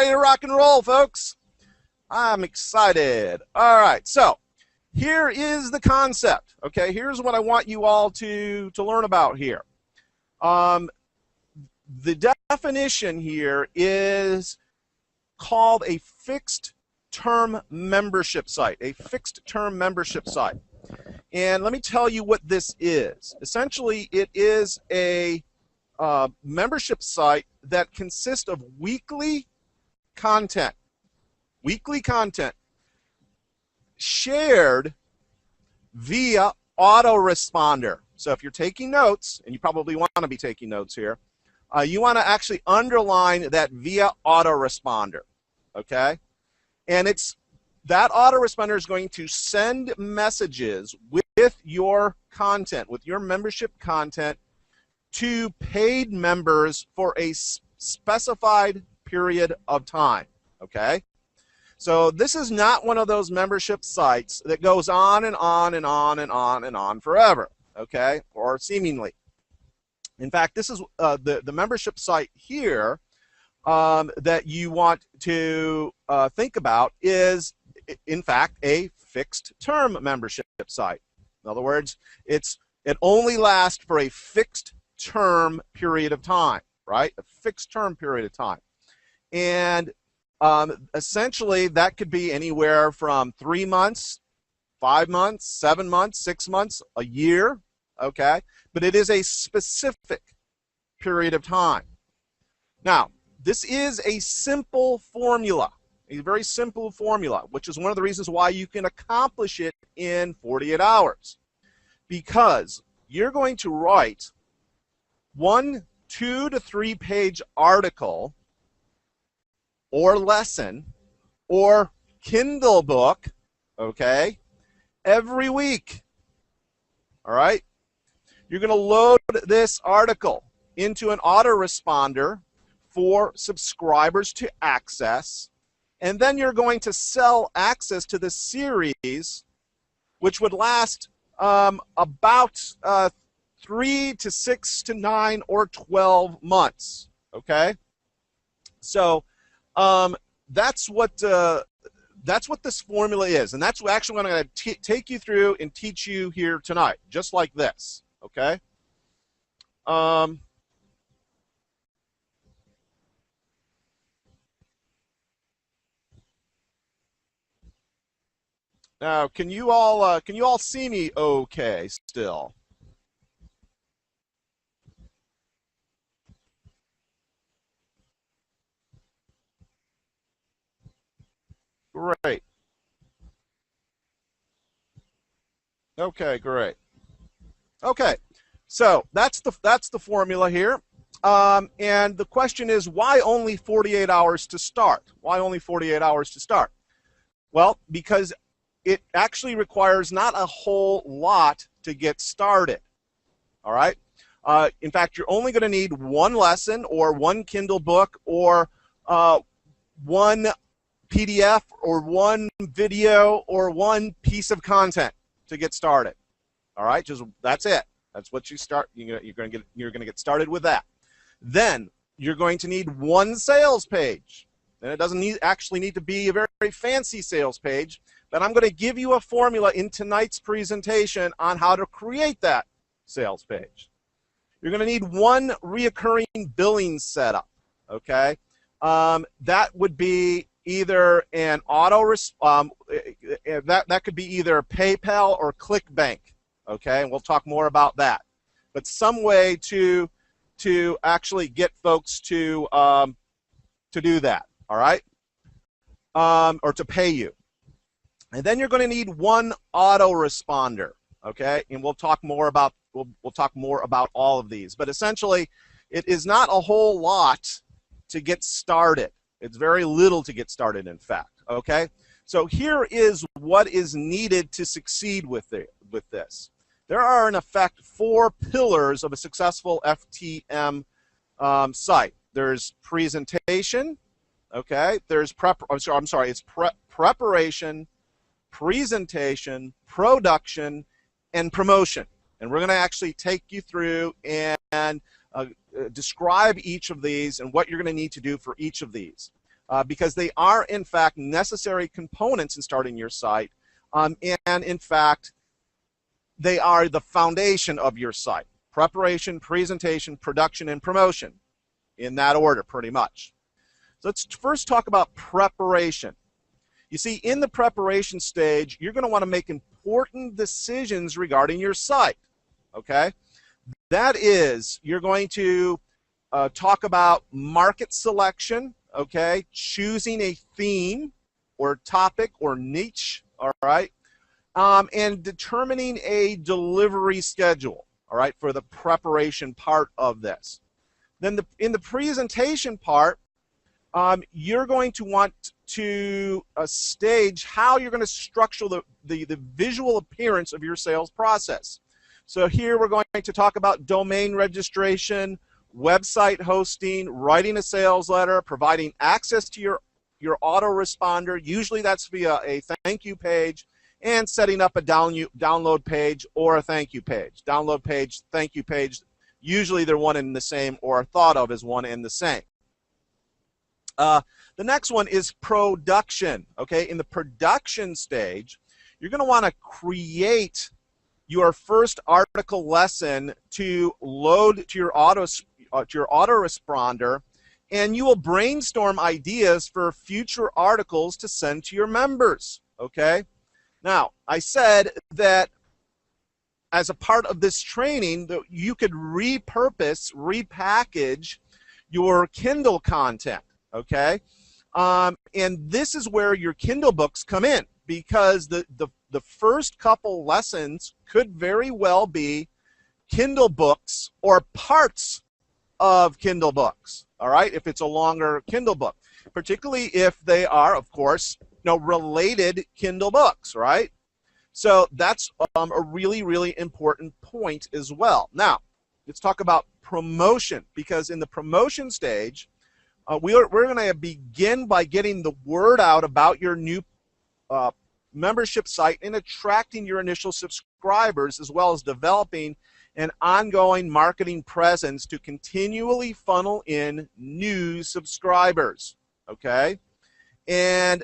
ready to rock and roll, folks? I'm excited. All right, so here is the concept. Okay, here's what I want you all to learn about here. The definition here is called a fixed term membership site, a fixed term membership site. And let me tell you what this is. Essentially, it is a membership site that consists of weekly content shared via autoresponder. So if you're taking notes, and you probably want to be taking notes here, you want to actually underline that via autoresponder, okay? And it's that autoresponder is going to send messages with your content, with your membership content, to paid members for a specified period of time, okay? So this is not one of those membership sites that goes on and on and on and on and on forever, okay, or seemingly. In fact, this is the membership site here that you want to think about is, in fact, a fixed term membership site. In other words, it only lasts for a fixed term period of time, right? A fixed term period of time. And essentially, that could be anywhere from 3 months, 5 months, 7 months, 6 months, a year, okay? But it is a specific period of time. Now, this is a simple formula, a very simple formula, which is one of the reasons why you can accomplish it in 48 hours. Because you're going to write 1 2 to 3 page article or lesson or Kindle book, okay, every week. All right? You're going to load this article into an autoresponder for subscribers to access, and then you're going to sell access to the series, which would last about 3 to 6 to 9 or 12 months, okay? So that's what this formula is, and that's actually what I'm going to take you through and teach you here tonight, just like this, okay? Now, can you all see me okay still? Great. Okay, great. Okay, so that's the formula here. And the question is, why only 48 hours to start? Why only 48 hours to start? Well, because it actually requires not a whole lot to get started. All right? In fact, you're only going to need one lesson or one Kindle book or one PDF or one video or one piece of content to get started. All right? Just that's it. That's what you start. You're going to get started with that. Then you're going to need one sales page. And it doesn't actually need to be a very, very fancy sales page, but I'm going to give you a formula in tonight's presentation on how to create that sales page. You're going to need one reoccurring billing setup, okay? That would be either an that could be either PayPal or ClickBank, okay? And we'll talk more about that. But some way to actually get folks to do that, all right? Or to pay you. And then you're going to need one autoresponder, okay? And we'll talk more about all of these. But essentially, it is not a whole lot to get started. It's very little to get started, in fact, okay? So here is what is needed to succeed with this. There are, in effect, 4 pillars of a successful FTM site. There's presentation, okay? There's preparation, presentation, production, and promotion. And we're going to actually take you through and describe each of these and what you're going to need to do for each of these. because they are, in fact, necessary components in starting your site. And, in fact, they are the foundation of your site. Preparation, presentation, production, and promotion, in that order, pretty much. So let's first talk about preparation. You see, in the preparation stage, you're going to want to make important decisions regarding your site, okay? That is, you're going to talk about market selection, okay? Choosing a theme or topic or niche, all right? And determining a delivery schedule, all right, for the preparation part of this. Then in the presentation part, you're going to want to stage how you're going to structure the visual appearance of your sales process. So here we're going to talk about domain registration, website hosting, writing a sales letter, providing access to your autoresponder. Usually that's via a thank you page, and setting up a download page or a thank you page. Download page, thank you page, usually they're one and the same, or thought of as one and the same. The next one is production. Okay, in the production stage, you're going to want to create your first article lesson to load to your autoresponder, and you will brainstorm ideas for future articles to send to your members. Okay. Now, I said that as a part of this training that you could repurpose, repackage your Kindle content, okay? And this is where your Kindle books come in, because the first couple lessons could very well be Kindle books or parts of Kindle books, all right, if it's a longer Kindle book, particularly if they are, of course, related Kindle books, right? So that's a really, really important point as well. Now, let's talk about promotion, because in the promotion stage, we're going to begin by getting the word out about your new membership site and attracting your initial subscribers, as well as developing an ongoing marketing presence to continually funnel in new subscribers, okay? And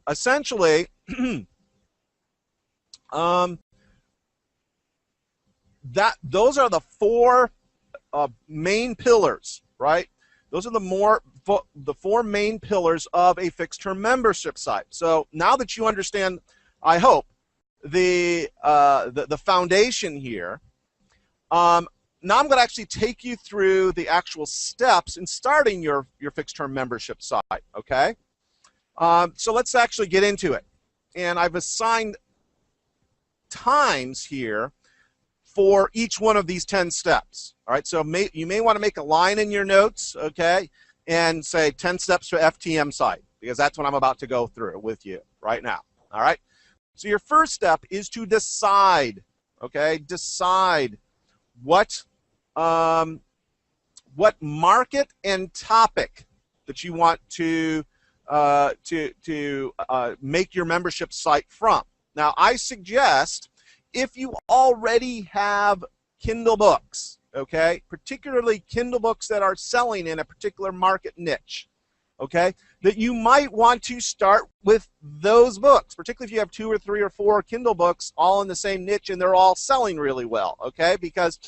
essentially, those are the four main pillars, right? Those are the four main pillars of a fixed-term membership site. So now that you understand, I hope, the foundation here, now I'm going to actually take you through the actual steps in starting your fixed-term membership site, okay? So let's actually get into it. And I've assigned times here for each one of these 10 steps. All right, so you may want to make a line in your notes, okay, and say 10 steps for FTM site, because that's what I'm about to go through with you right now. All right, so your first step is to decide, okay, decide what market and topic that you want to make your membership site from. Now, I suggest if you already have Kindle books, okay, particularly Kindle books that are selling in a particular market niche, okay, that you might want to start with those books, particularly if you have 2 or 3 or 4 Kindle books all in the same niche and they're all selling really well, okay, because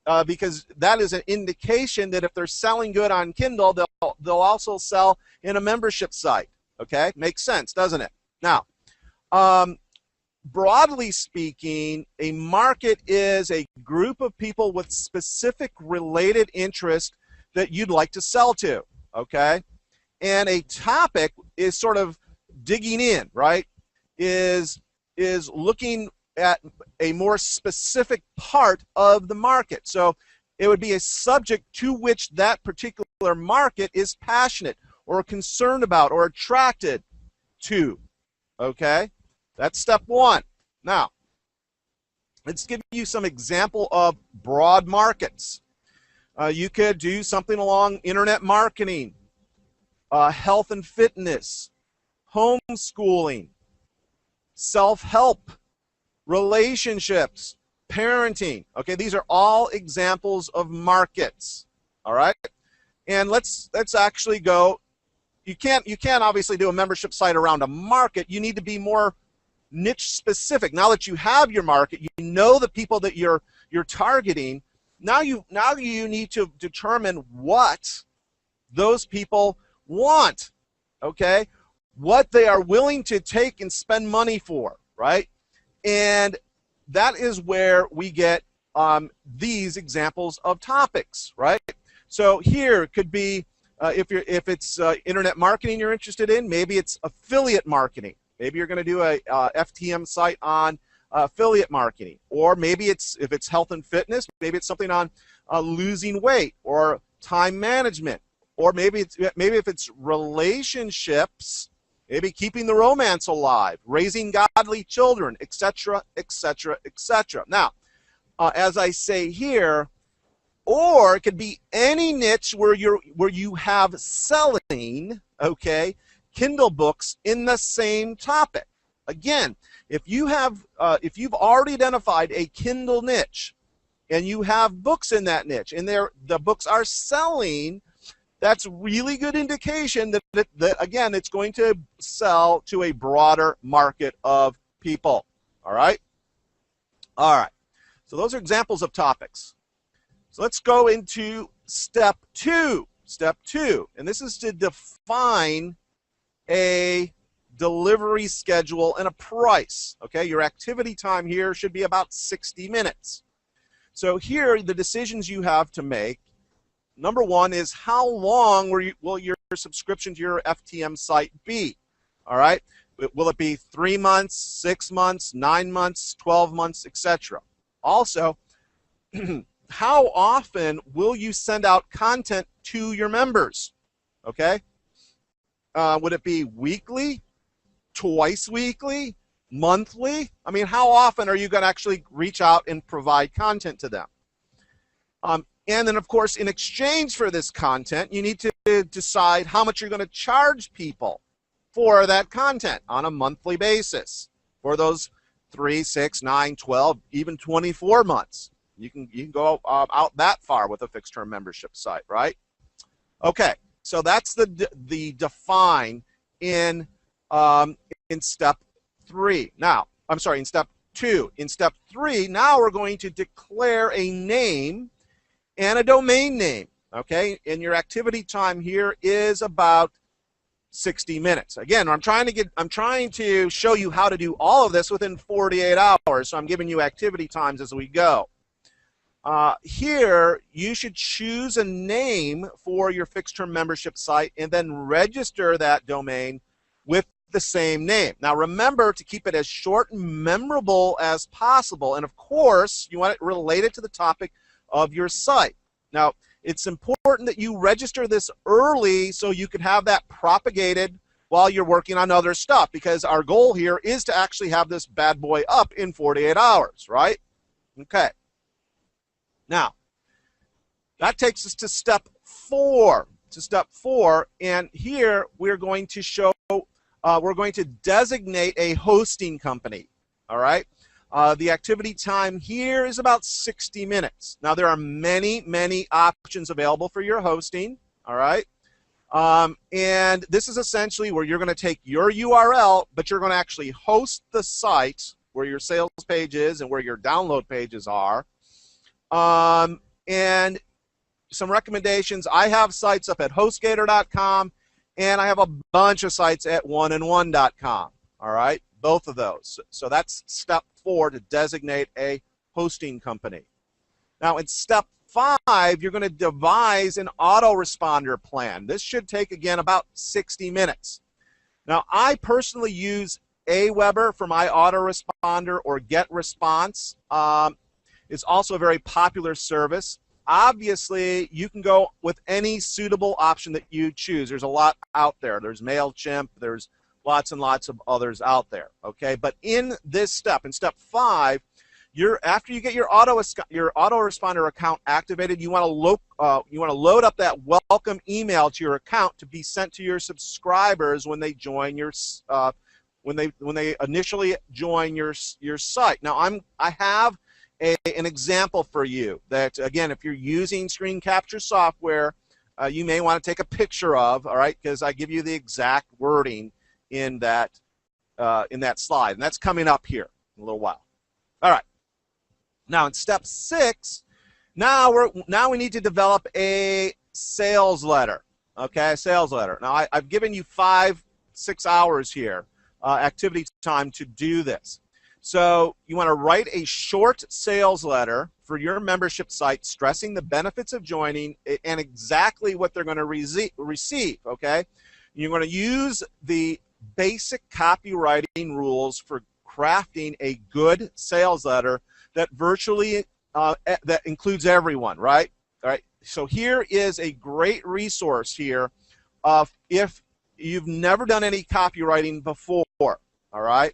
that is an indication that if they're selling good on Kindle, they'll also sell in a membership site, okay? Makes sense, doesn't it? Now, broadly speaking, a market is a group of people with specific related interest that you'd like to sell to, okay? And a topic is sort of digging in, right? Is looking at a more specific part of the market. So it would be a subject to which that particular market is passionate or concerned about or attracted to, okay? That's step one. Now, let's give you some example of broad markets. You could do something along internet marketing, health and fitness, homeschooling, self-help, relationships, parenting. Okay, these are all examples of markets. All right, and let's actually go you can't obviously do a membership site around a market. You need to be more niche specific. Now that you have your market, you know the people that you're targeting. Now you need to determine what those people want, okay? What they are willing to take and spend money for, right? And that is where we get these examples of topics, right? So here it could be if it's internet marketing you're interested in, maybe it's affiliate marketing. Maybe you're going to do a FTM site on affiliate marketing, or maybe if it's health and fitness, maybe it's something on losing weight or time management, or maybe if it's relationships, maybe keeping the romance alive, raising godly children, etc., etc., etc. Now, as I say here, or it could be any niche where you have selling, okay, Kindle books in the same topic. Again, if you've already identified a Kindle niche and you have books in that niche and the books are selling, that's really good indication that again, it's going to sell to a broader market of people. All right? All right. So those are examples of topics. So let's go into step 2. Step 2, and this is to define a delivery schedule and a price. Okay, your activity time here should be about 60 minutes. So here, the decisions you have to make. Number 1 is how long will your subscription to your FTM site be? All right, will it be 3 months, 6 months, 9 months, 12 months, etc.? Also, how often will you send out content to your members? Okay. Would it be weekly, twice weekly, monthly? I mean, how often are you going to actually reach out and provide content to them? And then, of course, in exchange for this content, you need to decide how much you're going to charge people for that content on a monthly basis for those 3, 6, 9, 12, even 24 months. You can go out that far with a fixed-term membership site, right? Okay. So that's the define in step 3. Now, I'm sorry, in step 2. In step 3, now we're going to declare a name and a domain name. Okay, and your activity time here is about 60 minutes. Again, I'm trying to show you how to do all of this within 48 hours. So I'm giving you activity times as we go. Here, you should choose a name for your fixed-term membership site and then register that domain with the same name. Now, remember to keep it as short and memorable as possible. And, of course, you want it related to the topic of your site. Now, it's important that you register this early so you can have that propagated while you're working on other stuff, because our goal here is to actually have this bad boy up in 48 hours, right? Okay. Now, that takes us to step 4. And here we're going to designate a hosting company. All right. The activity time here is about 60 minutes. Now, there are many, many options available for your hosting. All right. And this is essentially where you're going to take your URL, but you're going to actually host the site where your sales page is and where your download pages are. And some recommendations, I have sites up at HostGator.com, and I have a bunch of sites at oneandone.com. All right, both of those. So that's step 4, to designate a hosting company. Now, in step 5, you're going to devise an autoresponder plan. This should take, again, about 60 minutes. Now, I personally use Aweber for my autoresponder, or GetResponse. It's also a very popular service. Obviously, you can go with any suitable option that you choose. There's a lot out there. There's MailChimp. There's lots and lots of others out there. Okay, but in this step, in step 5, after you get your autoresponder account activated, you want to load up that welcome email to your account to be sent to your subscribers when they join your when they initially join your site. Now, I have an example for you that, again, if you're using screen capture software, you may want to take a picture of, all right, because I give you the exact wording in that slide, and that's coming up here in a little while. All right. Now in step 6, now we need to develop a sales letter. Okay, a sales letter. Now I've given you 5-6 hours here, activity time to do this. So you want to write a short sales letter for your membership site, stressing the benefits of joining and exactly what they're going to receive. Okay, you're going to use the basic copywriting rules for crafting a good sales letter that virtually that includes everyone, right? All right. So here is a great resource here if you've never done any copywriting before. All right.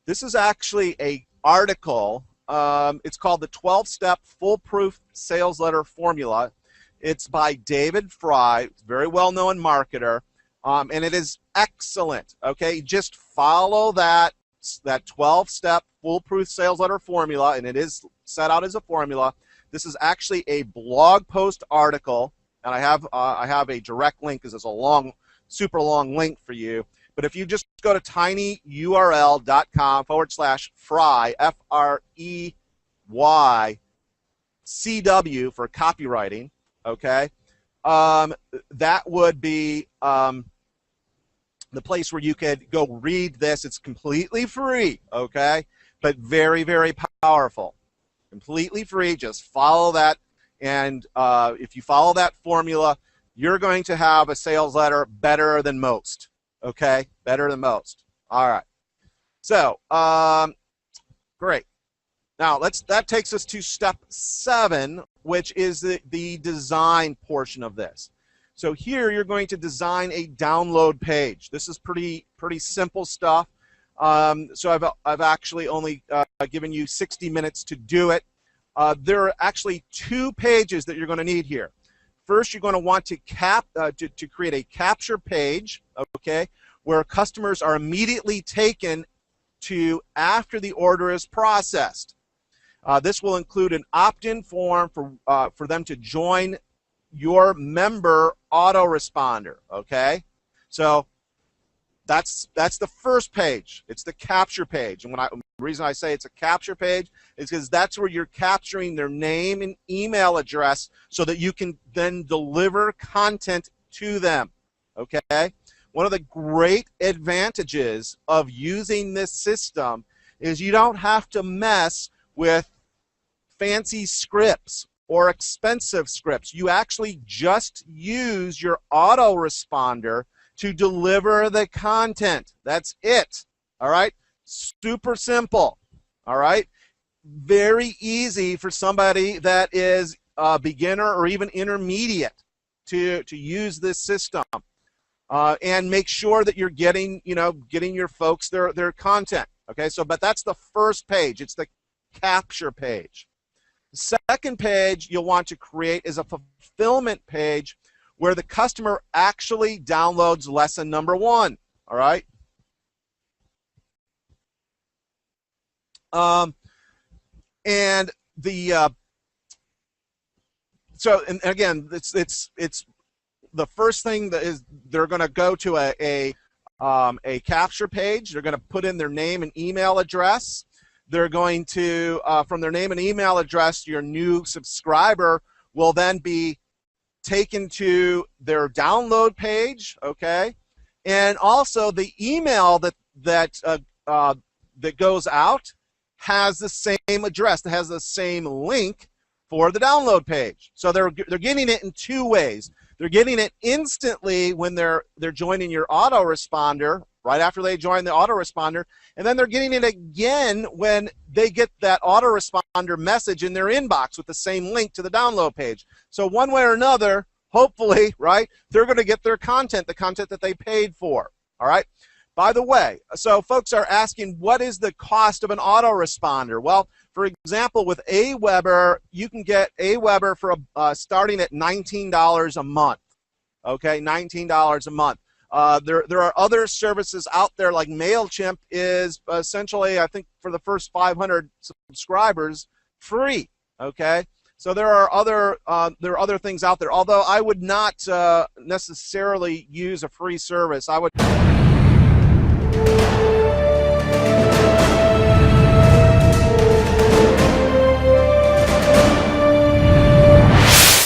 This is actually an article. It's called the 12-Step Foolproof Sales Letter Formula. It's by David Fry, very well-known marketer, and it is excellent. Okay, just follow that 12-step foolproof sales letter formula, and it is set out as a formula. This is actually a blog post article, and I have a direct link because it's a long, super long link for you. But if you just go to tinyurl.com/Fry, FREYCW for copywriting, okay, that would be the place where you could go read this. It's completely free, okay, but very, very powerful. Completely free. Just follow that, and if you follow that formula, you're going to have a sales letter better than most. Okay, better than most. All right. So, great. Now that takes us to step 7, which is the design portion of this. So here you're going to design a download page. This is pretty simple stuff. So I've actually only given you 60 minutes to do it. There are actually 2 pages that you're going to need here. First, you're going to want to create a capture page, okay, where customers are immediately taken to after the order is processed. This will include an opt-in form for them to join your member autoresponder, okay? So that's the first page. It's the capture page. And the reason I say it's a capture page is because that's where you're capturing their name and email address so that you can then deliver content to them, okay? One of the great advantages of using this system is you don't have to mess with fancy scripts or expensive scripts. You actually just use your autoresponder to deliver the content. That's it. All right? Super simple. All right? Very easy for somebody that is a beginner or even intermediate to use this system. And make sure that you're getting your folks their content. Okay? But that's the first page. It's the capture page. The second page you'll want to create is a fulfillment page where the customer actually downloads lesson number 1. All right? And again, it's the first thing that is they're going to go to a capture page. They're going to put in their name and email address. They're going to, from their name and email address, your new subscriber will then be taken to their download page, okay? And also the email that goes out has the same address, that has the same link for the download page. So they're getting it in 2 ways. They're getting it instantly when they're joining your autoresponder, right after they join the autoresponder, and then they're getting it again when they get that autoresponder message in their inbox with the same link to the download page. So one way or another, hopefully, right, they're going to get their content, the content that they paid for. All right? By the way, so folks are asking, what is the cost of an autoresponder? Well, for example, with Aweber, you can get Aweber for starting at $19 a month. Okay, $19 a month. There are other services out there like MailChimp is essentially, I think, for the first 500 subscribers, free. Okay, So there are other things out there. Although I would not necessarily use a free service. I would.